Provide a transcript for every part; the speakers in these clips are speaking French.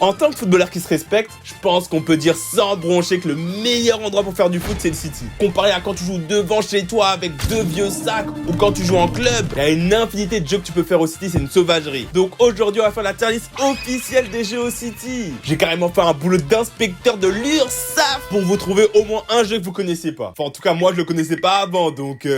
En tant que footballeur qui se respecte, je pense qu'on peut dire sans broncher que le meilleur endroit pour faire du foot, c'est le City. Comparé à quand tu joues devant chez toi avec deux vieux sacs ou quand tu joues en club, il y a une infinité de jeux que tu peux faire au City, c'est une sauvagerie. Donc aujourd'hui, on va faire la tier list officielle des jeux au City. J'ai carrément fait un boulot d'inspecteur de l'URSSAF pour vous trouver au moins un jeu que vous connaissez pas. Enfin, en tout cas, moi, je le connaissais pas avant, donc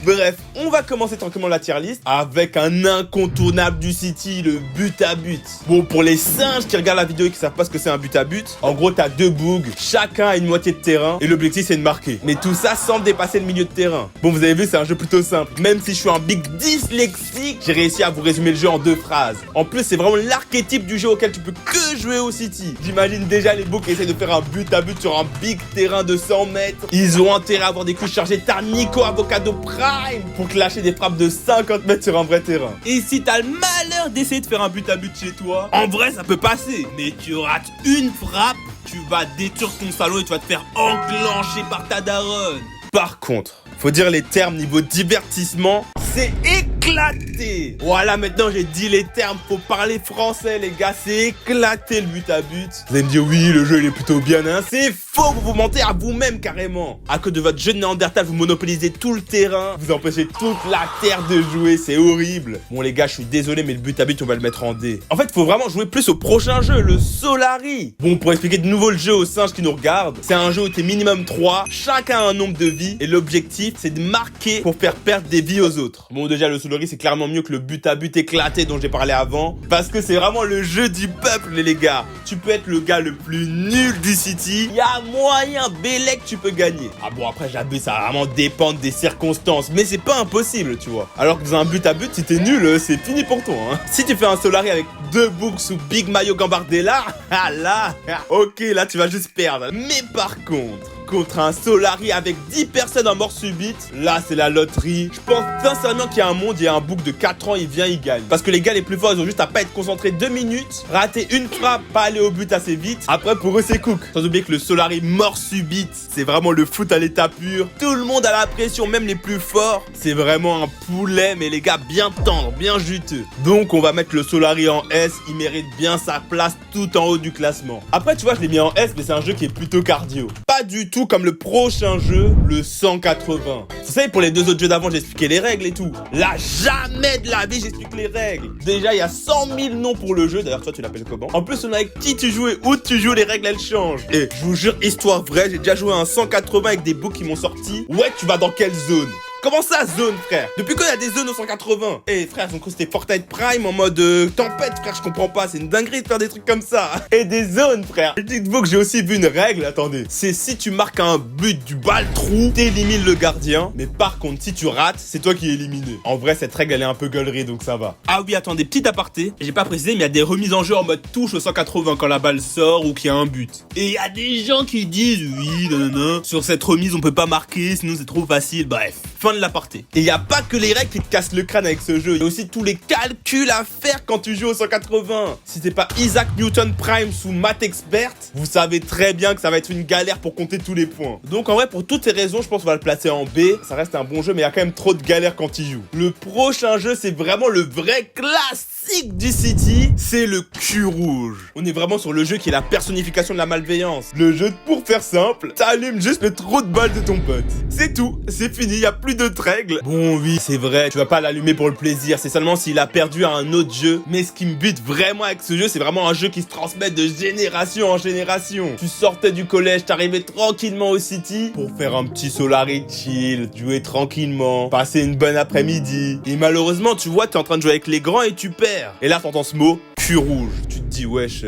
bref, on va commencer tranquillement la tier list avec un incontournable du City, le but à but. Bon, pour les singes qui regardent la vidéo et qui savent pas ce que c'est un but à but, en gros, t'as deux bougs, chacun a une moitié de terrain et l'objectif c'est de marquer. Mais tout ça sans dépasser le milieu de terrain. Bon, vous avez vu, c'est un jeu plutôt simple. Même si je suis un big dyslexique, j'ai réussi à vous résumer le jeu en 2 phrases. En plus, c'est vraiment l'archétype du jeu auquel tu peux que jouer au City. J'imagine déjà les bougs qui essaient de faire un but à but sur un big terrain de 100 mètres. Ils ont intérêt à avoir des coups chargés Nico Avocado Prime pour clasher des frappes de 50 mètres sur un vrai terrain. Et si t'as le malheur d'essayer de faire un but à but chez toi, en vrai ça peut passer. Mais tu rates une frappe, tu vas détruire ton salon et tu vas te faire enclencher par ta daronne. Par contre, faut dire les termes niveau divertissement, c'est éclaté. Voilà, maintenant j'ai dit les termes, faut parler français les gars, c'est éclaté le but à but. Vous allez me dire oui, le jeu il est plutôt bien, hein. C'est faux, vous mentez à vous-même carrément. À cause de votre jeu de Néandertal, vous monopolisez tout le terrain, vous empêchez toute la terre de jouer, c'est horrible. Bon les gars, je suis désolé, mais le but à but on va le mettre en D. En fait, faut vraiment jouer plus au prochain jeu, le Solari. Bon, pour expliquer de nouveau le jeu aux singes qui nous regardent, c'est un jeu où t'es minimum 3, chacun a un nombre de vies, et l'objectif c'est de marquer pour faire perdre des vies aux autres. Bon, déjà le Solari c'est clairement mieux que le but à but éclaté dont j'ai parlé avant, parce que c'est vraiment le jeu du peuple les gars. Tu peux être le gars le plus nul du City, il y a moyen bélec tu peux gagner. Ah bon, après j'abuse, ça va vraiment dépendre des circonstances, mais c'est pas impossible tu vois. Alors que dans un but à but, si t'es nul, c'est fini pour toi hein. Si tu fais un Solari avec 2 books sous Big Mayo Gambardella, ah là, ok là tu vas juste perdre. Mais par contre un Solari avec 10 personnes en mort subite, là c'est la loterie. Je pense sincèrement qu'il y a un monde, il y a un bouc de 4 ans, il vient, il gagne. Parce que les gars les plus forts, ils ont juste à pas être concentrés 2 minutes, rater une frappe, pas aller au but assez vite. Après pour eux c'est cook. Sans oublier que le Solari mort subite, c'est vraiment le foot à l'état pur. Tout le monde a la pression, même les plus forts. C'est vraiment un poulet, mais les gars bien tendre, bien juteux. Donc on va mettre le Solari en S, il mérite bien sa place tout en haut du classement. Après tu vois, je l'ai mis en S, mais c'est un jeu qui est plutôt cardio. Pas du tout comme le prochain jeu, le 180. Vous savez, pour les 2 autres jeux d'avant, j'ai expliqué les règles et tout. Là, jamais de la vie, j'explique les règles. Déjà, il y a 100 000 noms pour le jeu. D'ailleurs, toi, tu l'appelles comment? En plus, on a avec qui tu joues et où tu joues, les règles, elles changent. Et je vous jure, histoire vraie, j'ai déjà joué à un 180 avec des books qui m'ont sorti. Ouais, tu vas dans quelle zone? Comment ça, zone, frère? Depuis quand il y a des zones au 180? Eh, frère, ils ont cru que c'était Fortnite Prime en mode tempête, frère, je comprends pas. C'est une dinguerie de faire des trucs comme ça. Et des zones, frère. Dites-vous que j'ai aussi vu une règle, attendez. C'est si tu marques un but du bal-trou, t'élimines le gardien. Mais par contre, si tu rates, c'est toi qui es éliminé. En vrai, cette règle, elle est un peu gueulerie, donc ça va. Ah oui, attendez, petit aparté. J'ai pas précisé, mais il y a des remises en jeu en mode touche au 180 quand la balle sort ou qu'il y a un but. Et il y a des gens qui disent, oui, nanana, sur cette remise, on peut pas marquer, sinon c'est trop facile. Bref. Fin de l'aparté. Et il n'y a pas que les règles qui te cassent le crâne avec ce jeu, il y a aussi tous les calculs à faire quand tu joues au 180. Si c'est pas Isaac Newton Prime sous Math Expert, vous savez très bien que ça va être une galère pour compter tous les points. Donc en vrai, pour toutes ces raisons, je pense qu'on va le placer en B. Ça reste un bon jeu, mais il y a quand même trop de galères quand il joue. Le prochain jeu, c'est vraiment le vrai classique du City, c'est le cul rouge. On est vraiment sur le jeu qui est la personnification de la malveillance. Le jeu, pour faire simple, t'allumes juste le trou de balle de ton pote. C'est tout, c'est fini, il y a plus d'autres règles. Bon oui, c'est vrai, tu vas pas l'allumer pour le plaisir, c'est seulement s'il a perdu à un autre jeu. Mais ce qui me bute vraiment avec ce jeu, c'est vraiment un jeu qui se transmet de génération en génération. Tu sortais du collège, t'arrivais tranquillement au City pour faire un petit Solari chill, jouer tranquillement, passer une bonne après-midi. Et malheureusement, tu vois, t'es en train de jouer avec les grands et tu perds. Et là, t'entends ce mot, cul rouge. Tu te dis, wesh,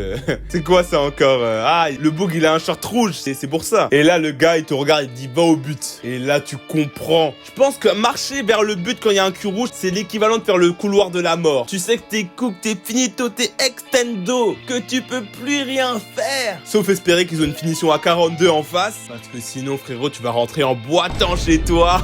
c'est quoi ça encore? Ah, le bug, il a un short rouge, c'est pour ça. Et là, le gars, il te regarde, il te dit, va au but. Et là, tu comprends. Je pense que marcher vers le but quand il y a un cul rouge, c'est l'équivalent de faire le couloir de la mort. Tu sais que t'es cook, t'es finito, t'es extendo, que tu peux plus rien faire. Sauf espérer qu'ils ont une finition à 42 en face. Parce que sinon, frérot, tu vas rentrer en boitant chez toi.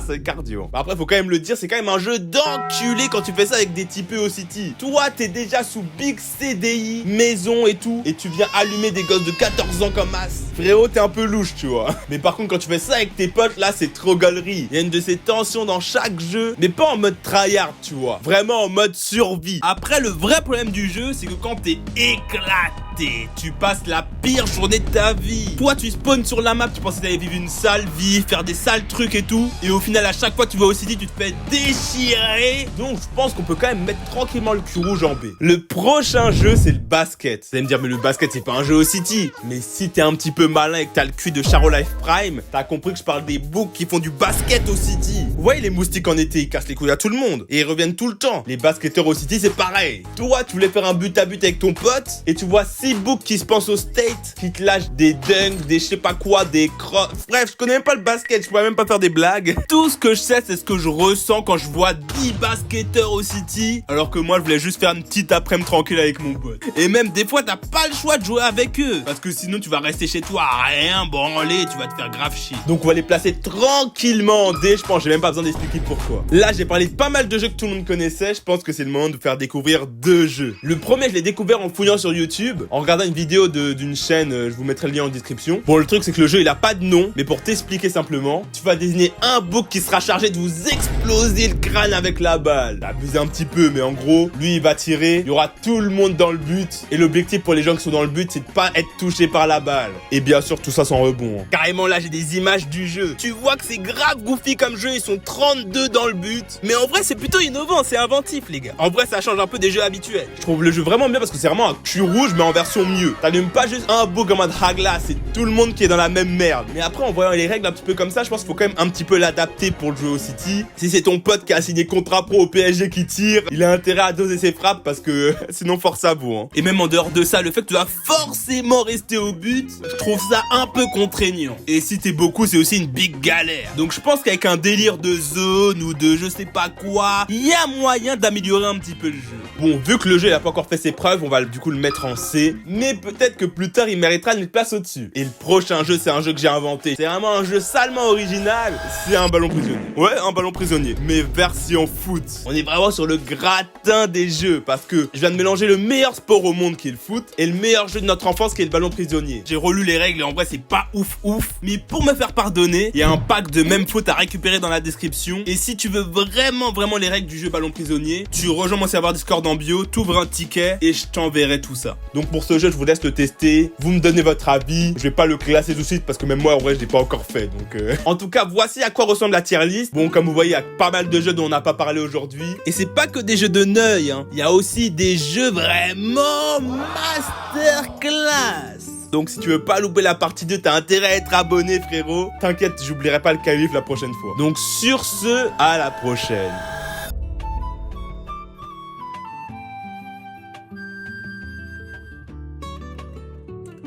C'est cardio. Après, faut quand même le dire, c'est quand même un jeu d'enculé quand tu fais ça avec des typeux au City. Toi, t'es déjà sous Big CDI, maison et tout, et tu viens allumer des gosses de 14 ans comme as. Frérot, t'es un peu louche, tu vois. Mais par contre, quand tu fais ça avec tes potes, là, c'est trop gaulerie. Il y a une de ces tensions dans chaque jeu, mais pas en mode tryhard, tu vois. Vraiment en mode survie. Après, le vrai problème du jeu, c'est que quand t'es éclaté, raté. Tu passes la pire journée de ta vie. Toi, tu spawns sur la map, tu pensais d'aller vivre une sale vie, faire des sales trucs et tout. Et au final, à chaque fois que tu vas au City, tu te fais déchirer. Donc, je pense qu'on peut quand même mettre tranquillement le cul rouge en B. Le prochain jeu, c'est le basket. Vous allez me dire, mais le basket, c'est pas un jeu au City. Mais si t'es un petit peu malin et que t'as le cul de Charo Life Prime, t'as compris que je parle des books qui font du basket au City. Vous voyez, les moustiques en été, ils cassent les couilles à tout le monde. Et ils reviennent tout le temps. Les basketteurs au City, c'est pareil. Toi, tu voulais faire un but à but avec ton pote et tu vois 6 books qui se pensent au State, qui te lâchent des dunks, des je sais pas quoi, des crosses. Bref, je connais même pas le basket, je pourrais même pas faire des blagues. Tout ce que je sais, c'est ce que je ressens quand je vois 10 basketteurs au City, alors que moi, je voulais juste faire une petite après-midi tranquille avec mon pote. Et même des fois, t'as pas le choix de jouer avec eux, parce que sinon, tu vas rester chez toi à rien branler et tu vas te faire grave chier. Donc, on va les placer tranquillement en D, je pense, j'ai même pas besoin d'expliquer pourquoi. Là, j'ai parlé de pas mal de jeux que tout le monde connaissait, je pense que c'est le moment de vous faire découvrir 2 jeux. Le premier, je l'ai découvert en fouillant sur YouTube, en regardant une vidéo d'une chaîne, je vous mettrai le lien en description. Bon, le truc, c'est que le jeu, il a pas de nom, mais pour t'expliquer simplement, tu vas désigner un book qui sera chargé de vous exploser le crâne avec la balle. T'abuses un petit peu, mais en gros, lui, il va tirer, il y aura tout le monde dans le but, et l'objectif pour les gens qui sont dans le but, c'est de pas être touché par la balle. Et bien sûr, tout ça sans rebond. Hein. Carrément, là, j'ai des images du jeu. Tu vois que c'est grave goofy comme jeu, ils sont 32 dans le but. Mais en vrai, c'est plutôt innovant, c'est inventif, les gars. En vrai, ça change un peu des jeux habituels. Je trouve le jeu vraiment bien parce que c'est vraiment un cul rouge, mais en version mieux. T'allumes pas juste un book en mode hagla, c'est tout le monde qui est dans la même merde. Mais après, en voyant les règles un petit peu comme ça, je pense qu'il faut quand même un petit peu l'adapter pour le jeu au City. Si c'est ton pote qui a signé contrat pro au PSG qui tire, il a intérêt à doser ses frappes parce que sinon force à vous. Hein. Et même en dehors de ça, le fait que tu dois forcément rester au but, je trouve ça un peu contraignant. Et si t'es beaucoup, c'est aussi une big galère. Donc je pense qu'avec un délire de zone ou de je sais pas quoi, il y a moyen d'améliorer un petit peu le jeu. Bon, vu que le jeu n'a pas encore fait ses preuves, on va du coup le mettre en C, mais peut-être que plus tard il méritera une place au-dessus. Et le prochain jeu, c'est un jeu que j'ai inventé. C'est vraiment un jeu salement original, c'est un ballon prisonnier. Ouais, un ballon prisonnier, mais version foot. On est vraiment sur le gratin des jeux, parce que je viens de mélanger le meilleur sport au monde qui est le foot, et le meilleur jeu de notre enfance qui est le ballon prisonnier. J'ai relu les règles et en vrai c'est pas ouf, mais pour me faire pardonner, il y a un pack de même foot à récupérer dans la description, et si tu veux vraiment les règles du jeu ballon prisonnier, tu rejoins mon serveur Discord en bio, t'ouvres un ticket et je t'enverrai tout ça. Donc pour ce jeu, je vous laisse le tester, vous me donnez votre avis, je vais pas le classer tout de suite parce que même moi en vrai je l'ai pas encore fait. Donc en tout cas, voici à quoi ressemble la tier list. Bon, comme vous voyez, il y a pas mal de jeux dont on n'a pas parlé aujourd'hui, et c'est pas que des jeux de neuil, hein. Il y a aussi des jeux vraiment masterclass. Donc si tu veux pas louper la partie 2, t'as intérêt à être abonné, frérot. T'inquiète, j'oublierai pas le calife la prochaine fois. Donc sur ce, à la prochaine.